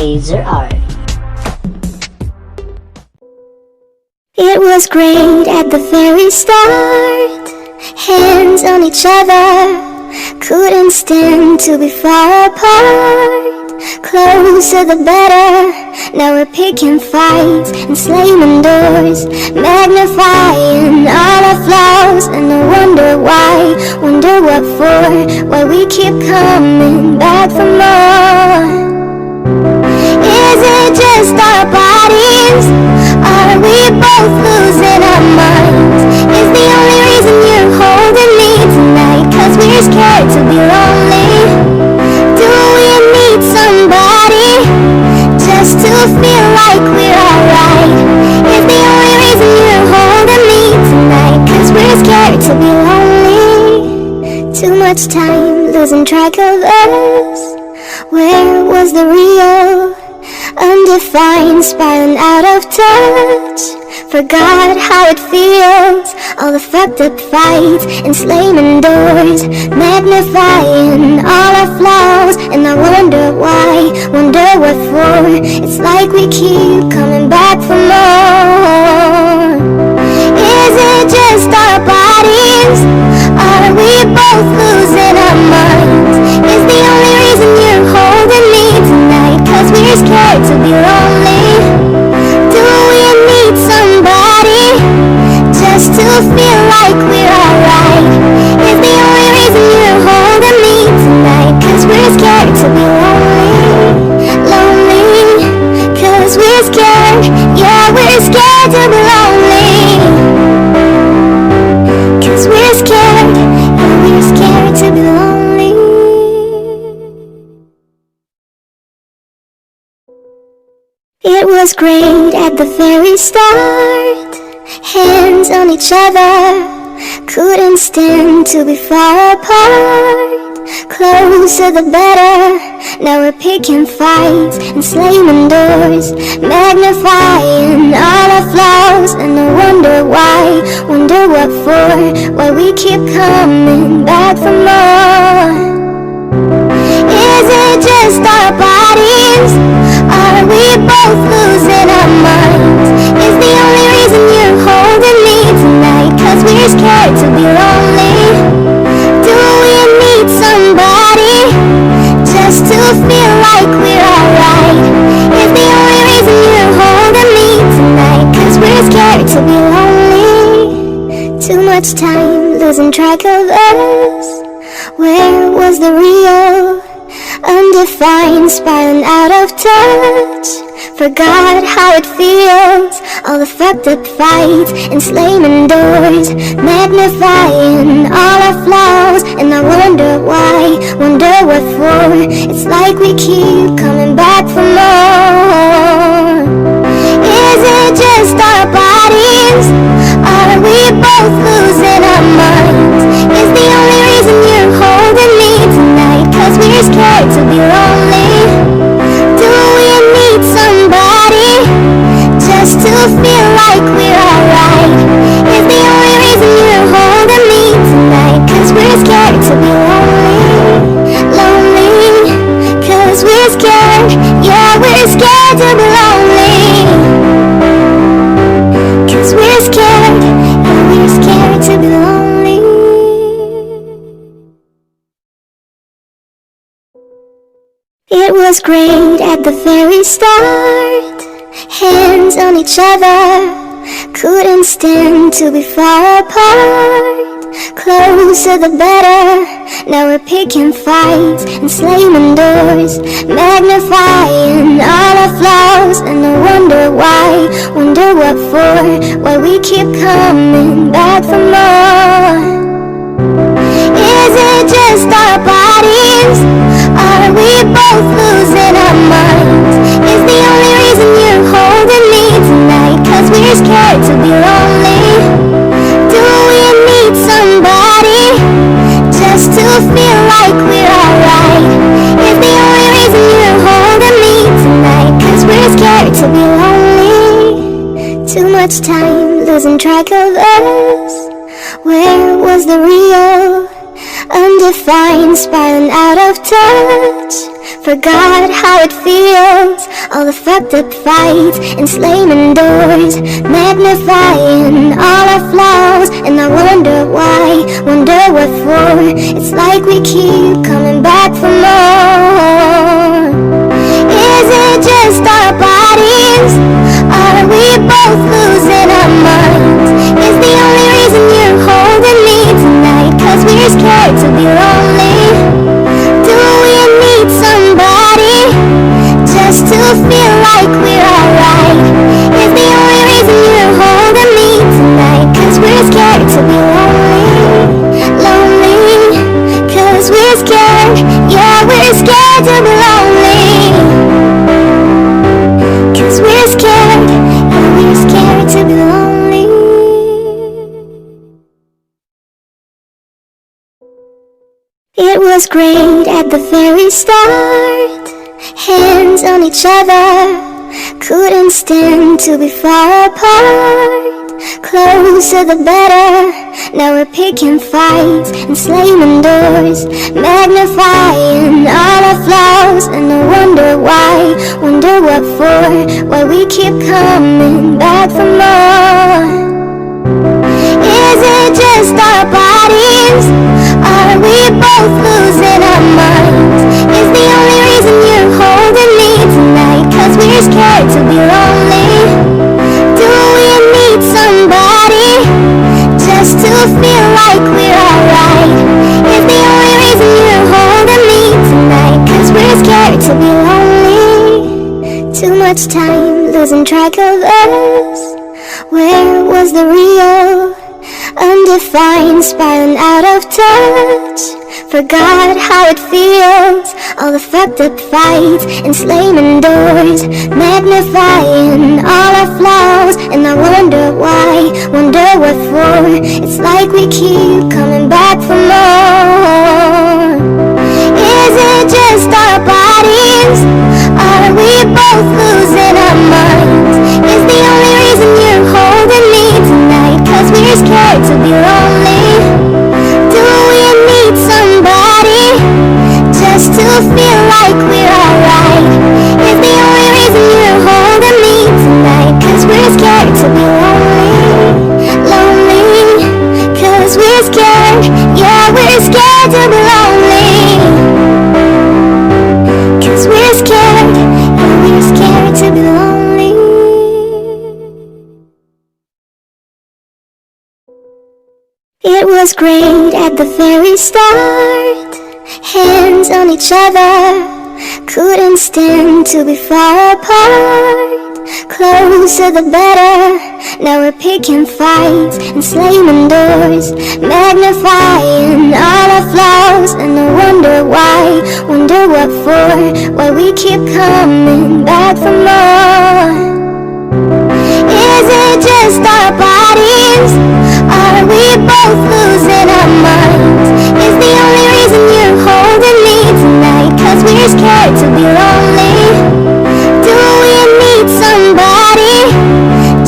Trazer art. It was great at the very start, hands on each other, couldn't stand to be far apart. Closer the better, now we're picking fights and slamming doors, magnifying all our flaws. And I wonder why, wonder what for, why we keep coming back for more. Is it just our bodies? Are we both losing our minds? Is the only reason you're holding me tonight 'cause we're scared to be lonely? Do we need somebody just to feel like we're alright? Is the only reason you're holding me tonight 'cause we're scared to be lonely? Too much time losing track of us. Where was the real? Undefined, spiraling out of touch. Forgot how it feels. All the fucked up fights and slamming doors, magnifying all our flaws. And I wonder why, wonder what for. It's like we keep coming back for more. Is it just our bodies? Are we both losing our minds? Is the only reason you're holding me tonight 'cause we're scared to be lonely? Do we need somebody just to feel like we're alright? Is the only reason you're holding me tonight 'cause we're scared to be lonely? Lonely, 'cause we're scared. Yeah, we're scared to be lonely. 'Cause we're scared. Yeah, we're scared to be lonely. It was great at the very start, hands on each other, couldn't stand to be far apart. Closer the better, now we're picking fights and slamming doors, magnifying all our flaws. And I wonder why, wonder what for, why we keep coming back for more. Is it just our bodies? Are we both losing our minds? Is the only reason you're holding me tonight 'cause we're scared to be lonely? Do we need somebody just to feel like we're alright? Is the only reason you're holding me tonight 'cause we're scared to be lonely? Too much time losing track of us. Where was the real? Undefined, spiraling out of touch. Forgot how it feels. All the fucked up fights and slamming doors, magnifying all our flaws. And I wonder why, wonder what for. It's like we keep coming back for more. Is it just our bodies? Are we both losing our minds? Is the only reason you're holding me tonight 'cause we're scared to be lonely? Do we need somebody just to feel like we're alright? Is the only reason you're holding me tonight 'cause we're scared to be lonely? Lonely, 'cause we're scared. Yeah, we're scared to be lonely. 'Cause we're scared. Yeah, we're scared to be lonely. It was great at the very start, hands on each other, couldn't stand to be far apart. Closer the better, now we're picking fights and slamming doors, magnifying all our flaws. And I wonder why, wonder what for, why we keep coming back for more. Is it just our bodies? Are we both losing our minds? Is the only reason you're holding me tonight 'cause we're scared to be lonely? Do we need somebody just to feel like we're alright? Is the only reason you're holding me tonight 'cause we're scared to be lonely? Too much time losing track of us. Where was the real? Undefined, spiraling out of touch. Forgot how it feels, all the fucked up fights and slamming doors, magnifying all our flaws. And I wonder why, wonder what for. It's like we keep coming back for more. Is it just our bodies? Are we both losing our minds? Is the only reason you're holding me tonight 'cause we're scared to be lonely? Do we need somebody just to feel like we're alright? Is the only reason you're holding me tonight 'cause we're scared to be lonely? Lonely, 'cause we're scared. Yeah, we're scared to be lonely. 'Cause we're scared. Yeah, we're scared to be lonely. It was great at the very start, hands on each other, couldn't stand to be far apart. Closer the better, now we're picking fights and slamming doors, magnifying all our flaws. And I wonder why, wonder what for, why we keep coming back for more. Is it just our bodies? Are we both losing our minds? Is the only reason you're holding me tonight 'cause we're scared to be lonely? Do we need somebody just to feel like we're alright? Is the only reason you're holding me tonight 'cause we're scared to be lonely? Too much time losing track of us. Where was the real? Undefined, spiraling out of touch. Forgot how it feels, all the fucked up fights and slamming doors, magnifying all our flaws. And I wonder why, wonder what for. It's like we keep coming back for more. Is it just our bodies? Are we both losing our minds? Is the only reason you're holding me tonight 'cause we're scared to be lonely? Do we need somebody just to feel like we're alright? Is the only reason you're holding me tonight 'cause we're scared to be lonely? Lonely, 'cause we're scared. Yeah, we're scared to be lonely. 'Cause we're scared. Yeah, we're scared to be lonely. It was great at the very start, hands on each other, couldn't stand to be far apart. Closer the better, now we're picking fights and slamming doors, magnifying all our flaws. And I wonder why, wonder what for, why we keep coming back for more. Is it just our bodies? Are we both losing our minds? Is the only reason you're holding me tonight 'cause we're scared to be lonely? Do we need somebody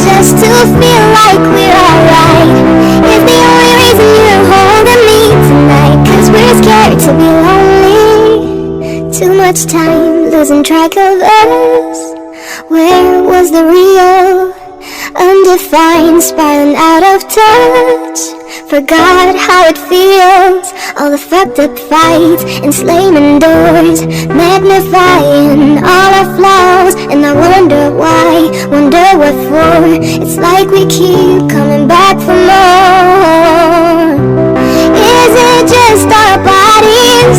just to feel like we're alright? Is the only reason you're holding me tonight 'cause we're scared to be lonely? Too much time losing track of us. Where was the real? Undefined, spiraling out of touch. Forgot how it feels, all the fucked up fights and slamming doors, magnifying all our flaws. And I wonder why, wonder what for. It's like we keep coming back for more. Is it just our bodies?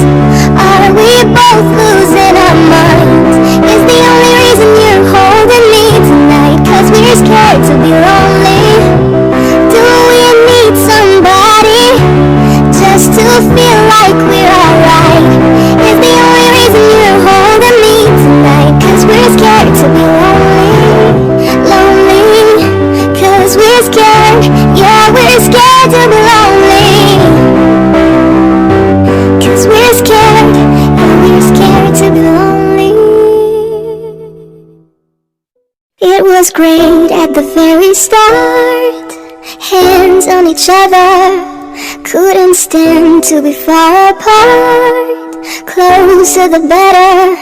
Are we both losing our minds? Is the only reason you're holding me tonight 'cause we're scared to be lonely? Do we need somebody just to feel like we're alright? Is the only reason you're holding me tonight 'cause we're scared to be lonely? Lonely, 'cause we're scared. Yeah, we're scared to be lonely. 'Cause we're scared. Yeah, we're scared to be lonely. It was great at the very start, hands on each other, couldn't stand to be far apart. Closer the better.